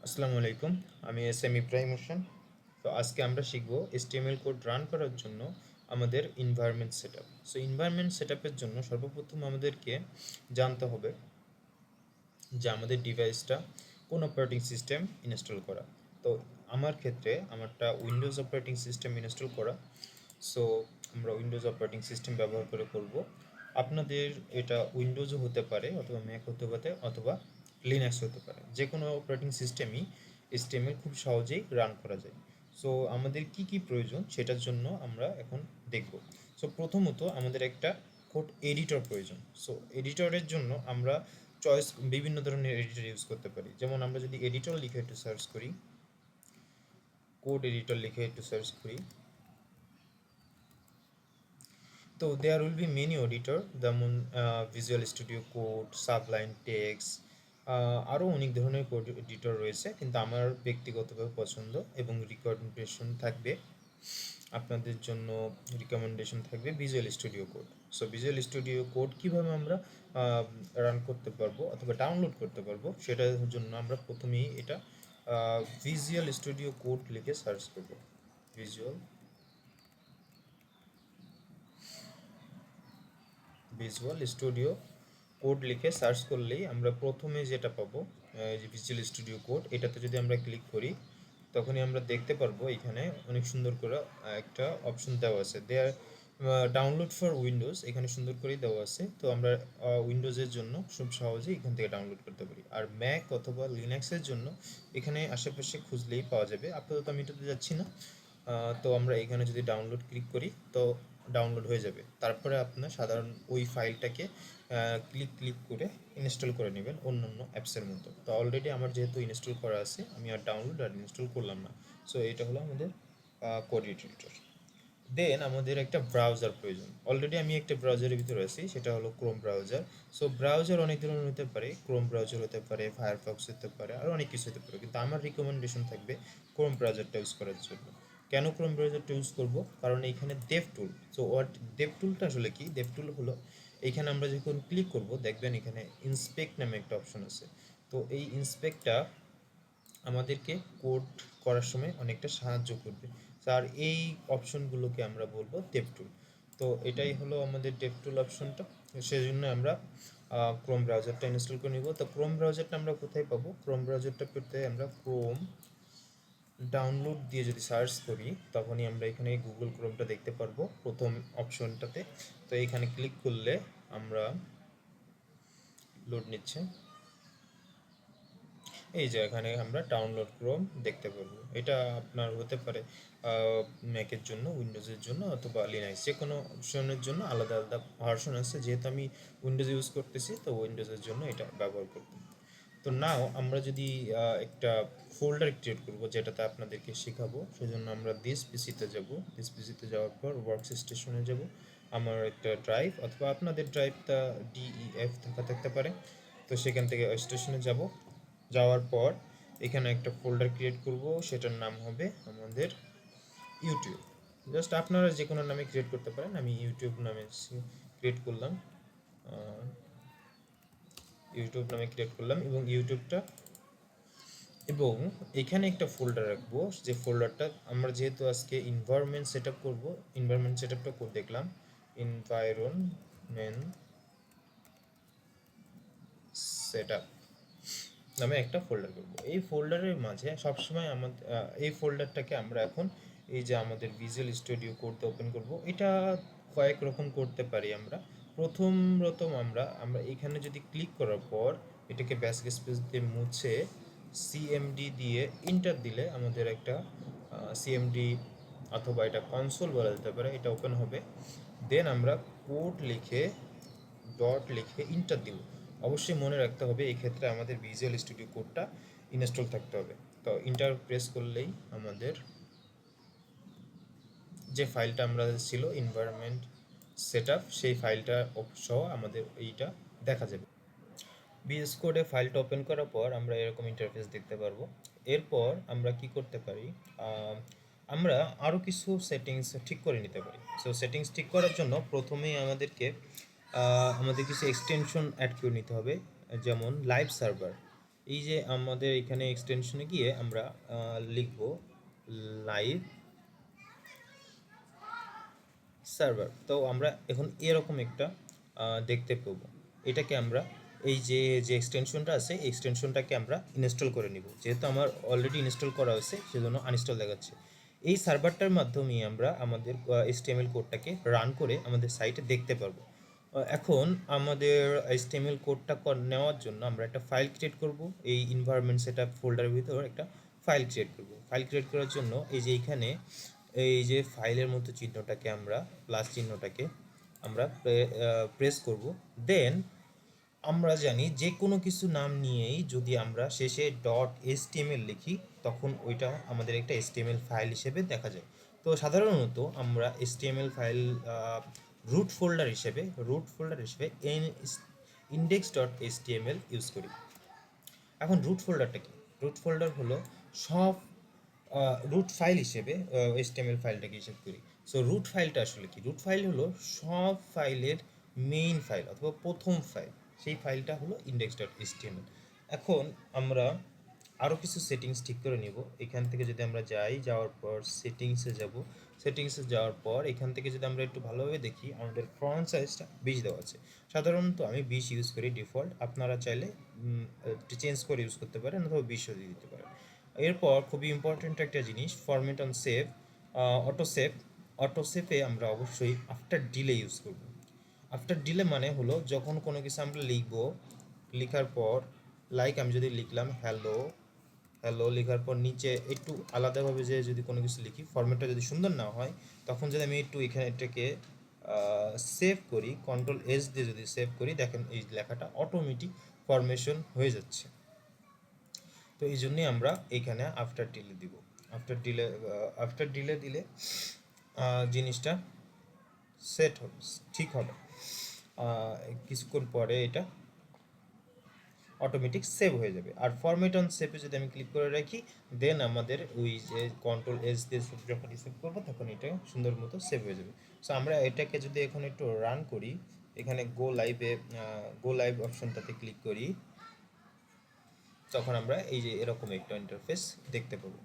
আসসালামু আলাইকুম। আমি এস এম ইব্রাহিম হোসেন। তো আজকে আমরা শিখব HTML কোড রান করার জন্য আমাদের এনভায়রনমেন্ট সেটআপ। সো এনভায়রনমেন্ট সেটআপের জন্য সর্বপ্রথম আমাদেরকে জানতে হবে যে আমাদের ডিভাইসটা কোন অপারেটিং সিস্টেম ইনস্টল করা। তো আমার ক্ষেত্রে আমারটা উইন্ডোজ অপারেটিং সিস্টেম ইনস্টল করা। সো আমরা উইন্ডোজ অপারেটিং সিস্টেম ব্যবহার করে করব। আপনাদের এটা উইন্ডোজও হতে পারে অথবা ম্যাক হতে পারে অথবা লিনাক্স হতে পারে, যে কোনো অপারেটিং সিস্টেমই HTML খুব সহজেই রান করা যায়। সো আমাদের কি কি প্রয়োজন সেটার জন্য আমরা এখন দেখব। সো প্রথমত আমাদের একটা কোড এডিটর প্রয়োজন। সো এডিটরের জন্য আমরা বিভিন্ন ধরনের এডিটর ইউজ করতে পারি। যেমন আমরা যদি এডিটর লিখে একটু সার্চ করি, কোড এডিটর লিখে একটু সার্চ করি, তো there will be many editor, যেমন visual studio code, sublime text, আরও অনেক ধরনের কোড এডিটর রয়েছে, কিন্তু আমার ব্যক্তিগতভাবে পছন্দ এবং রিকমেন্ডেশন থাকবে আপনাদের জন্য, রিকমেন্ডেশন থাকবে visual studio code. So visual studio code কীভাবে আমরা রান করতে পারবো অথবা ডাউনলোড করতে পারবো সেটার জন্য আমরা প্রথমেই এটা ভিজুয়াল স্টুডিও কোড লিখে সার্চ করব। ভিজুয়াল ভিজুয়াল স্টুডিও কোড লিখে সার্চ করলেই আমরা প্রথমে যেটা পাবো, যে ভিজুয়াল স্টুডিও কোড, এটাতে যদি আমরা ক্লিক করি তখনই আমরা দেখতে পারবো এখানে অনেক সুন্দর করে একটা অপশন দেওয়া আছে, দেয়ার ডাউনলোড ফর উইন্ডোজ, এখানে সুন্দর করেই দেওয়া আছে। তো আমরা উইন্ডোজের জন্য খুব সহজেই এখান থেকে ডাউনলোড করতে পারি, আর ম্যাক অথবা লিনাক্সের জন্য এখানে আশেপাশে খুঁজলেই পাওয়া যাবে। আপাতত আমি এটাতে যাচ্ছি না। তো আমরা এখানে যদি ডাউনলোড ক্লিক করি তো ডাউনলোড হয়ে যাবে। তারপরে আপনার সাধারণ ওই ফাইলটাকে ক্লিক করে ইনস্টল করে নেবেন অন্যান্য অ্যাপসের মতো। তো অলরেডি আমার যেহেতু ইনস্টল করা আছে, আমি আর ডাউনলোড আর ইনস্টল করলাম না। সো এটা হলো আমাদের কোড এডিটর। দেন আমাদের একটা ব্রাউজার প্রয়োজন। অলরেডি আমি একটা ব্রাউজারের ভিতরে আছি, সেটা হলো ক্রোম ব্রাউজার। সো ব্রাউজার অনেক ধরনের হতে পারে, ক্রোম ব্রাউজার হতে পারে, ফায়ারফক্স হতে পারে, আর অনেক কিছু হতে পারে, কিন্তু আমার রিকমেন্ডেশন থাকবে ক্রোম ব্রাউজারটা ইউজ করার জন্য। কেন ক্রোম ব্রাউজারটা ইউজ করব? কারণ এইখানে ডেভ টুল। সো ডেভ টুলটা আসলে কি? ডেভ টুল হলো, এইখানে আমরা যখন ক্লিক করব দেখবেন এখানে ইন্সপেক্ট নামে একটা অপশন আছে। তো এই ইন্সপেক্টটা আমাদেরকে কোড করার সময় অনেকটা সাহায্য করবে। আর এই অপশনগুলোকে আমরা বলবো ডেভ টুল। তো এটাই হলো আমাদের ডেভ টুল অপশনটা। সেই জন্য আমরা ক্রোম ব্রাউজারটা ইনস্টল করে নিব। তো ক্রোম ব্রাউজারটা আমরা কোথায় পাবো? ক্রোম ব্রাউজারটা পেতে আমরা ক্রোম ডাউনলোড দিয়ে যদি সার্চ করি তখনই আমরা এখানে গুগল ক্রোমটা দেখতে পারবো প্রথম অপশনটাতে। তো এখানে ক্লিক করলে আমরা, লোড নিচ্ছে, এই যে এখানে আমরা ডাউনলোড ক্রোম দেখতে পারবো। এটা আপনার হতে পারে ম্যাকের জন্য, উইন্ডোজের জন্য অথবা লিনাক্স, যে কোনো অপশনের জন্য আলাদা আলাদা ভার্সন আছে। যেহেতু আমি উইন্ডোজ ইউজ করতেছি তো উইন্ডোজের জন্য এটা ব্যবহার করব। তো নাও আমরা যদি একটা ফোল্ডার ক্রিয়েট করব যেটাতে আপনাদেরকে শেখাবো, সেজন্য আমরা দিস পিসিতে যাব। দিস পিসিতে যাওয়ার পর ওয়ার্ক স্টেশনে যাব। আমার একটা ড্রাইভ অথবা আপনাদের ড্রাইভটা DEF থাকতে পারে। তো সেখান থেকে স্টেশনে যাব। যাওয়ার পর এখানে একটা ফোল্ডার ক্রিয়েট করব, সেটার নাম হবে আমাদের ইউটিউব। জাস্ট আপনারা যে কোনো নামে ক্রিয়েট করতে পারেন, আমি ইউটিউব নামে ক্রিয়েট করলাম। ইউটিউব নামে ক্রিয়েট করলাম এবং ইউটিউবটা, এবং এখানে একটা ফোল্ডার রাখবো, যে ফোল্ডারটা আমরা যেহেতু আজকে এনভায়রনমেন্ট সেটআপ করব, এনভায়রনমেন্ট সেটআপটা করে দেখলাম, এনভায়রনমেন্ট সেটআপ নামে একটা ফোল্ডার করব। এই ফোল্ডারের মাঝে সবসময় আমাদের এই ফোল্ডারটাকে আমরা এখন এই যে আমাদের ভিজুয়াল স্টুডিও কোডটা ওপেন করব। এটা কয়েক রকম করতে পারি আমরা। প্রথম আমরা এখানে যদি ক্লিক করার পর এটাকে ব্যাকস্পেস দিয়ে মুছে সিএমডি দিয়ে ইন্টার দিলে আমাদের একটা সিএমডি অথবা এটা কনসোল বলা যেতে পারে, এটা ওপেন হবে। দেন আমরা কোড লিখে ডট লিখে ইন্টার দিব। অবশ্যই মনে রাখতে হবে এই ক্ষেত্রে আমাদের ভিজুয়াল স্টুডিও কোডটা ইনস্টল থাকতে হবে। তো ইন্টার প্রেস করলেই আমাদের যে ফাইলটা আমরা ছিল এনভায়রনমেন্ট সেটআপ, সেই ফাইলটা সহ আমাদের এইটা দেখা যাবে। ভিএস কোডে ফাইলটা ওপেন করার পর আমরা এরকম ইন্টারফেস দেখতে পারবো। এরপর আমরা কি করতে পারি, আমরা আরও কিছু সেটিংস ঠিক করে নিতে পারি। সো সেটিংস ঠিক করার জন্য প্রথমেই আমাদের কিছু এক্সটেনশন অ্যাড করে নিতে হবে, যেমন লাইভ সার্ভার। এই যে আমাদের এখানে এক্সটেনশনে গিয়ে আমরা লিখব লাইভ সার্ভার। তো আমরা এখন এরকম একটা দেখতে পাবো। এটাকে আমরা এই যে যে এক্সটেনশনটা আছে এই এক্সটেনশনটাকে আমরা ইনস্টল করে নিব। যেহেতু আমার অলরেডি ইনস্টল করা হয়েছে সেজন্য আনইনস্টল দেখাচ্ছে। এই সার্ভারটার মাধ্যমে আমরা আমাদের HTML কোডটাকে রান করে আমাদের সাইটে দেখতে পারবো। এখন আমাদের HTML কোডটা নেওয়ার জন্য আমরা একটা ফাইল ক্রিয়েট করব। এই এনভায়রনমেন্ট সেটআপ ফোল্ডারের ভিতর একটা ফাইল ক্রিয়েট করব। ফাইল ক্রিয়েট করার জন্য এই যে এইখানে এই যে ফাইলের মতো চিহ্নটাকে আমরা প্লাস চিহ্নটাকে আমরা প্রেস করব। দেন আমরা জানি যে কোনো কিছু নাম নিয়েই যদি আমরা শেষে .html লিখি তখন ওইটা আমাদের একটা HTML ফাইল হিসেবে দেখা যায়। তো সাধারণত আমরা HTML ফাইল রুট ফোল্ডার হিসেবে index.html ইউজ করি। এখন রুট ফোল্ডারটা কি? রুট ফোল্ডার হলো সব রুট ফাইল হিসেবে HTML ফাইলটাকে হিসেব করি। সো রুট ফাইলটা আসলে কি? রুট ফাইল হলো সব ফাইলের মেইন ফাইল অথবা প্রথম ফাইল। সেই ফাইলটা হলো index.html। এখন আমরা আরও কিছু সেটিংস ঠিক করে নিব। এখান থেকে যদি আমরা যাওয়ার পর সেটিংসে যাওয়ার পর এখান থেকে যদি আমরা একটু ভালোভাবে দেখি আমাদের ফন্ট সাইজটা 20 দেওয়া আছে। সাধারণত আমি 20 ইউজ করি ডিফল্ট, আপনারা চাইলে চেঞ্জ করে ইউজ করতে পারেন অথবা 20ও দিয়ে দিতে পারেন। এরপর খুবই ইম্পর্টেন্ট একটা জিনিস ফরম্যাট অন সেভ, অটো সেভে আমরা অবশ্যই আফটার ডিলে ইউজ করব। আফটার ডিলে মানে হলো যখন কোনো কিছু আমরা লিখার পর লাইক আমি যদি লিখলাম হ্যালো লেখার পর নিচে একটু আলাদাভাবে যে যদি কোনো কিছু লিখি ফরম্যাটটা যদি সুন্দর না হয় তখন যদি আমি একটু এখানে এটাকে সেভ করি Ctrl+S দিয়ে যদি সেভ করি দেখেন এই লেখাটা অটোমেটিক ফরমেশন হয়ে যাচ্ছে। তো এই জন্যই আমরা এখানে আফটার ডিলে দিব। আফটার ডিলে দিলে জিনিসটা সেট হবে, ঠিক হবে। কিছুক্ষণ পরে এটা অটোমেটিক সেভ হয়ে যাবে। আর ফরম্যাট অন সেভে যদি আমি ক্লিক করে রাখি দেন আমাদের ওই যে Ctrl+S দিয়ে যখন সেভ করবো তখন এটা সুন্দর মতো সেভ হয়ে যাবে। সো আমরা এটাকে যদি এখন একটু রান করি, এখানে গো লাইভ অপশনটাতে ক্লিক করি, তখন আমরা এই যে এরকম একটা ইন্টারফেস দেখতে পাবো।